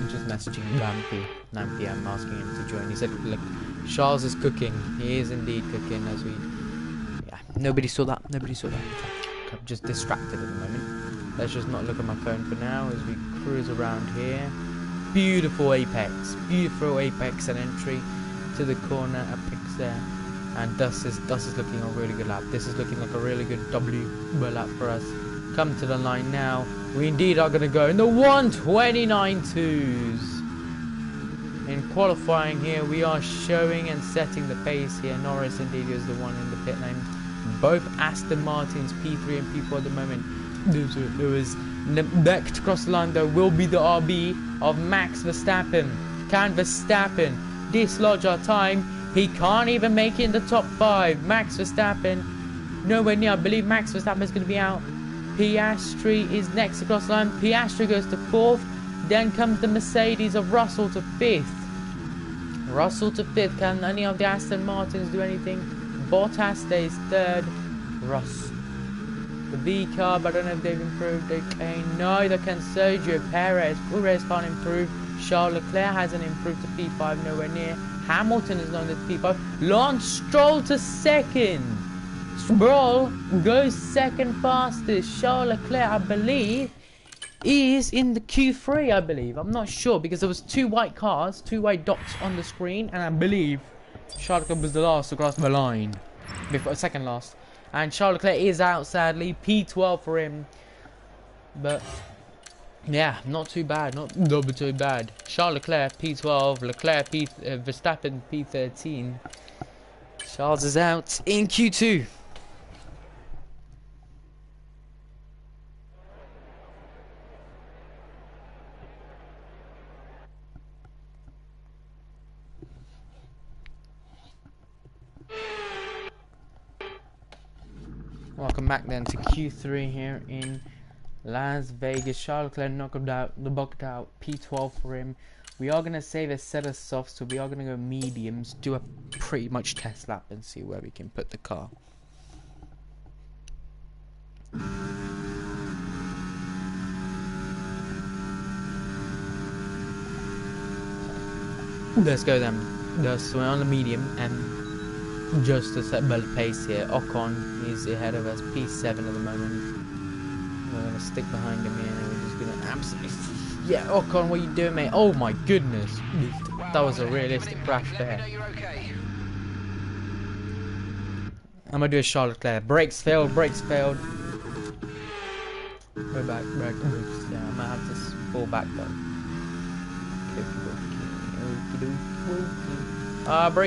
I'm just messaging Lampy. I'm asking him to join. He said, look, Charles is cooking. He is indeed cooking as we... Yeah, nobody saw that. I'm just distracted at the moment. Let's just not look at my phone for now as we cruise around here. Beautiful apex and entry to the corner, apex there. And Dust is looking a really good lap. This is looking like a really good W lap for us. Come to the line now. We indeed are going to go in the 129.2s. In qualifying here, we are showing and setting the pace here. Norris indeed is the one in the pit lane. Both Aston Martins P3 and P4 at the moment. Lewis. Next to cross the line though will be the RB of Max Verstappen. Can Verstappen dislodge our time? He can't even make it in the top 5. Max Verstappen nowhere near. I believe Max Verstappen is going to be out. Piastri is next across the line. Piastri goes to 4th. Then comes the Mercedes of Russell to 5th. Russell to 5th. Can any of the Aston Martins do anything? Bottas stays 3rd. Russ. The V car, but I don't know if they've improved. Okay, neither can Sergio Perez. Perez can't improve. Charles Leclerc hasn't improved to P5, nowhere near. Hamilton is not in the P5. Lance Stroll to 2nd. Stroll goes 2nd fastest. Charles Leclerc, I believe, is in the Q3, I believe. I'm not sure because there was 2 white cars, 2 white dots on the screen, and I believe Charles Leclerc was the last to cross the line. Before 2nd last. And Charles Leclerc is out, sadly. P12 for him. But, yeah, not too bad. Not too bad. Charles Leclerc, P12. Leclerc, Verstappen, P13. Charles is out in Q2. Welcome back then to Q3 here in Las Vegas. Charles Leclerc knocked out P12 for him. We are going to save a set of softs, so we are going to go mediums, do a pretty much test lap and see where we can put the car. Let's go then. So we're on the medium and just to set the pace here. Ocon is ahead of us, P7 at the moment. We're going to stick behind him here and we're just going to absolutely... Yeah, Ocon, what are you doing, mate? Oh my goodness. That was a realistic crash there. I'm going to do a Charles Leclerc. Brakes failed. Go back. Yeah, I'm going to have to fall back though.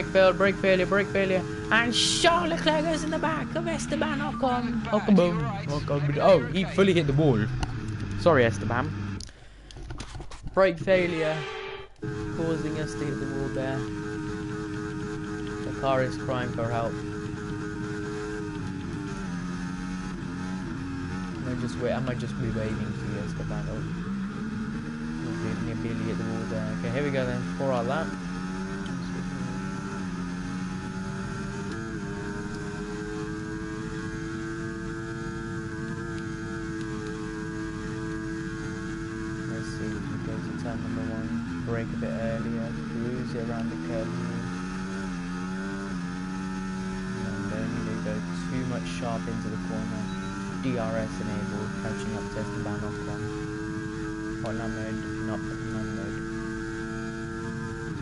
Brake failure. And Charles Leclerc goes in the back of Esteban Ocon. Ocon. Oh, he fully hit the wall. Sorry, Esteban. Brake failure, causing us to hit the wall there. The car is crying for help. I might just be waving to you, Esteban. Oh, nearly hit the wall there. Okay, here we go then. 4-hour lap. Number 1, brake a bit earlier, cruise it around the curve, and then they go too much sharp into the corner. DRS enabled, catching up to Esteban Ocon. On none mode.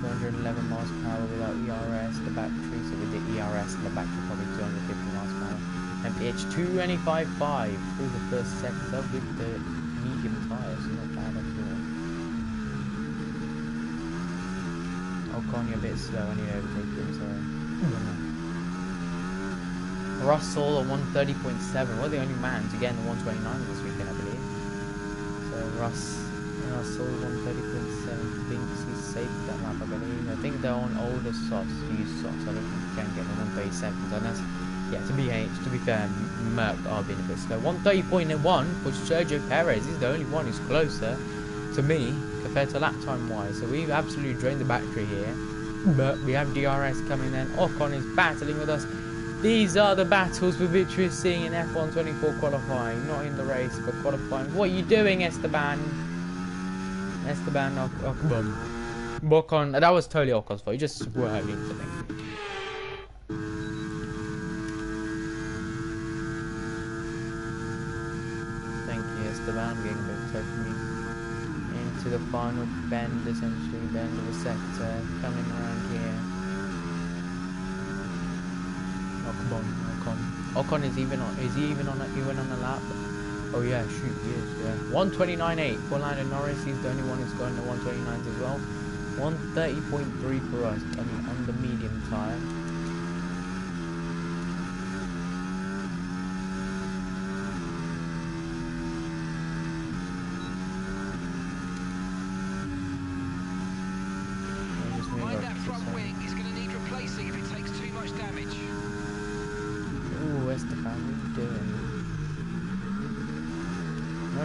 211 miles per hour without ERS. The battery, so with the ERS and the battery probably 250 miles per hour. MPH 225.5 through the first sector with the medium tyres, so not bad at all. Ocon, you're a bit slow, I need to overtake him, sorry. Russell at 130.7. We're the only man to get in the 129 this weekend, I believe. So Russell 130.7 thinks he's safe that lap, I believe. I think they're on older softs, used softs. I don't think you can get the 137s. And that's, yeah, to be fair, Merc are being a bit slow. 130.1 for Sergio Perez. He's the only one who's closer to me compared to lap time wise. So we've absolutely drained the battery here. But we have DRS coming then. Ocon is battling with us. These are the battles for victory seeing in F124 qualifying. Not in the race, but qualifying. What are you doing, Esteban? Ocon. That was totally Ocon's fault. He just swerved into me. Thank you, Esteban. I'm getting a bit of from you. Into the final bend, essentially. Bend of the sector. Coming around here. Ocon is even on. Is he even on a lap? Oh yeah, shoot, he is. Yeah, 129.8 for Lando Norris. He's the only one who's going to 129s as well. 130.3 for us. I mean, on the medium tire.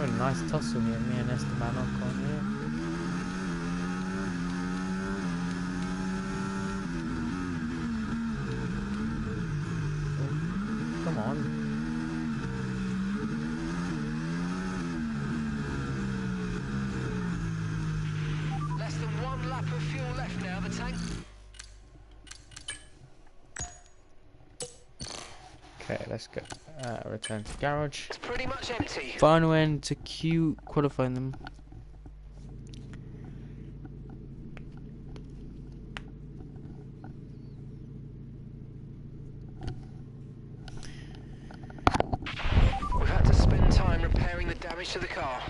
having a nice tussle here, me and Esteban Ocon here. Oh, come on. Less than 1 lap of fuel left now, the tank. Okay, let's go. Return to garage. It's pretty much empty. Final end to Q, qualifying them. We've had to spend time repairing the damage to the car.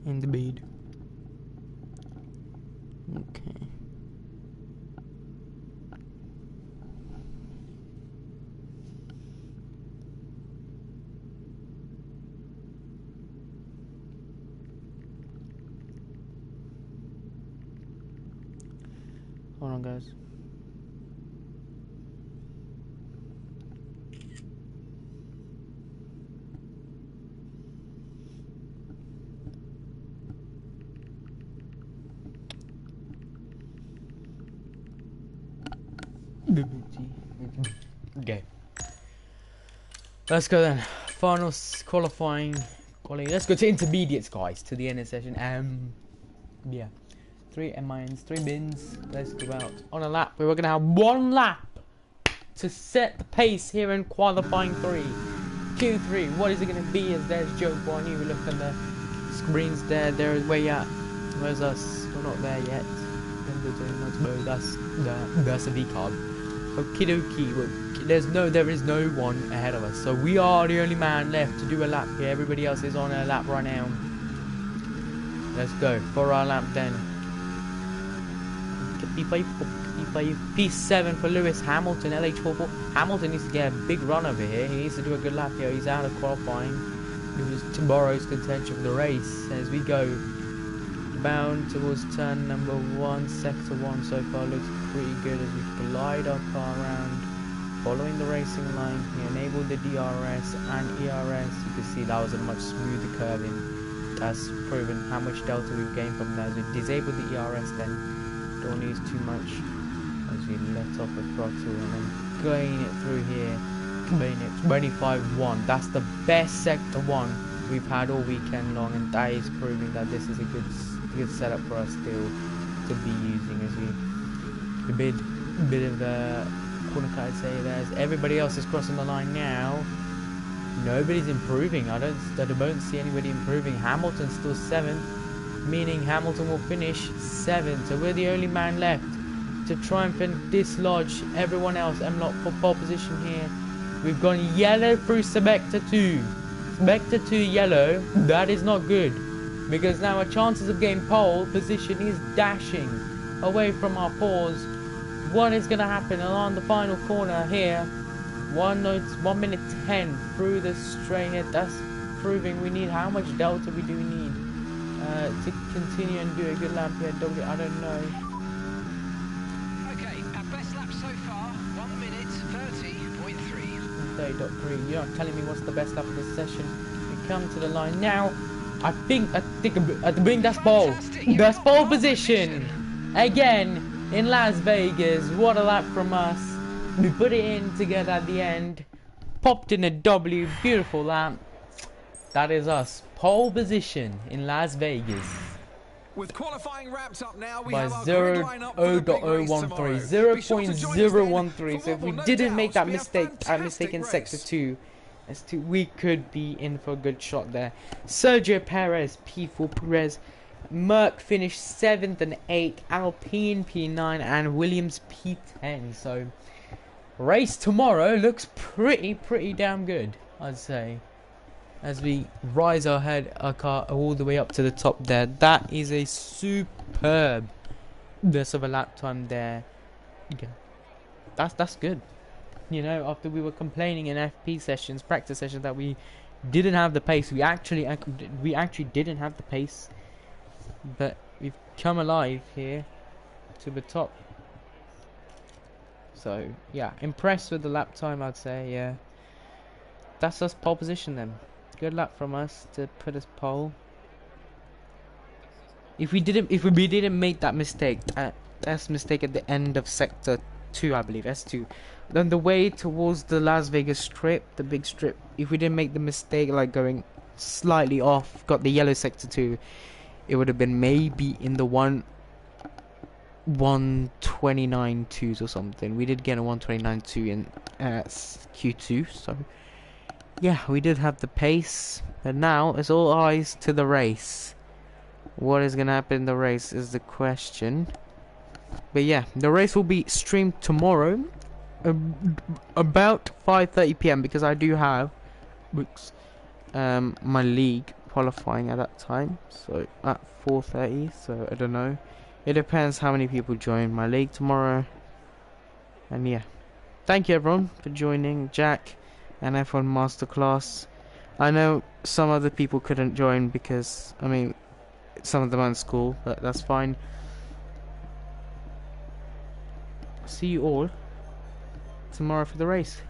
In the bead. Okay. Hold on, guys. Okay. Let's go then. Final qualifying. Let's go to intermediates, guys. To the end of the session. Yeah. 3 M-Mines, 3 bins. Let's go out on a lap. We were gonna have 1 lap to set the pace here in qualifying 3. Q3. What is it gonna be? As there's Joe Barney. We look on the screens there. There is where you at. Where's us? We're not there yet. That's a V card. Okie dokie. Well, there is no one ahead of us. So we are the only man left to do a lap here. Everybody else is on a lap right now. Let's go for our lap then. P7 for Lewis Hamilton, LH44. Hamilton needs to get a big run over here. He needs to do a good lap here. He's out of qualifying. It was tomorrow's contention of the race. As we go bound towards turn number 1, sector 1 so far looks pretty good as we glide our car around, following the racing line. He enabled the DRS and ERS. You can see that was a much smoother curving. That's proven how much delta we've gained from that. As we disable the ERS, then don't use too much as we let off the throttle and then gain it through here. Gain it 25-1. That's the best sector 1 we've had all weekend long, and that is proving that this is a good setup for us still to be using as we a bit of a corner cut, I'd say. There's everybody else is crossing the line now. Nobody's improving. I don't see anybody improving. Hamilton's still 7th, meaning Hamilton will finish 7th. So we're the only man left to try and dislodge everyone else. M-Lock for pole position here. We've gone yellow through Sebector 2. Sebector 2 yellow. That is not good, because now our chances of getting pole position is dashing away from our pause. What is going to happen along the final corner here? 1 minute 10 through the straight here. That's proving we need how much delta we do need to continue and do a good lap here. I don't know. Okay, our best lap so far, 1 minute 30.3. 30.3. You're not telling me what's the best lap of this session. We come to the line now. I think that's pole. That's pole position again in Las Vegas. What a lap from us. We put it in together at the end. Popped in a W. Beautiful lap. That is us. Pole position in Las Vegas. With qualifying wrapped up now, we By have our grid lineup for the big race 0.013. tomorrow. 0.013. So if we no didn't make that doubts, we have mistake in fantastic sector 2, we could be in for a good shot there. Sergio Perez, P4 Perez. Merck finished 7th and 8th. Alpine P9 and Williams P10. So race tomorrow looks pretty damn good, I'd say. As we rise our car all the way up to the top there. That is a superb best of a lap time there. Okay. That's good. You know, after we were complaining in FP sessions, practice sessions, that we didn't have the pace. We actually didn't have the pace, but we've come alive here to the top. So yeah, impressed with the lap time, I'd say. Yeah, that's us pole position then. Good luck from us to put us pole. If we didn't make that mistake, mistake at the end of sector 2, I believe, S2, then the way towards the Las Vegas strip, the big strip, if we didn't make the mistake like going slightly off, got the yellow sector 2, it would have been maybe in the 129.2s or something. We did get a 129.2 in Q2, so yeah, we did have the pace. And now it's all eyes to the race. What is gonna happen in the race is the question. But yeah, the race will be streamed tomorrow about 5:30 p.m. because I do have my league qualifying at that time, so at 4:30. So I don't know, it depends how many people join my league tomorrow. And yeah, thank you everyone for joining Jack and F1 Masterclass. I know some other people couldn't join because, I mean, some of them are in school, but that's fine. See you all tomorrow for the race.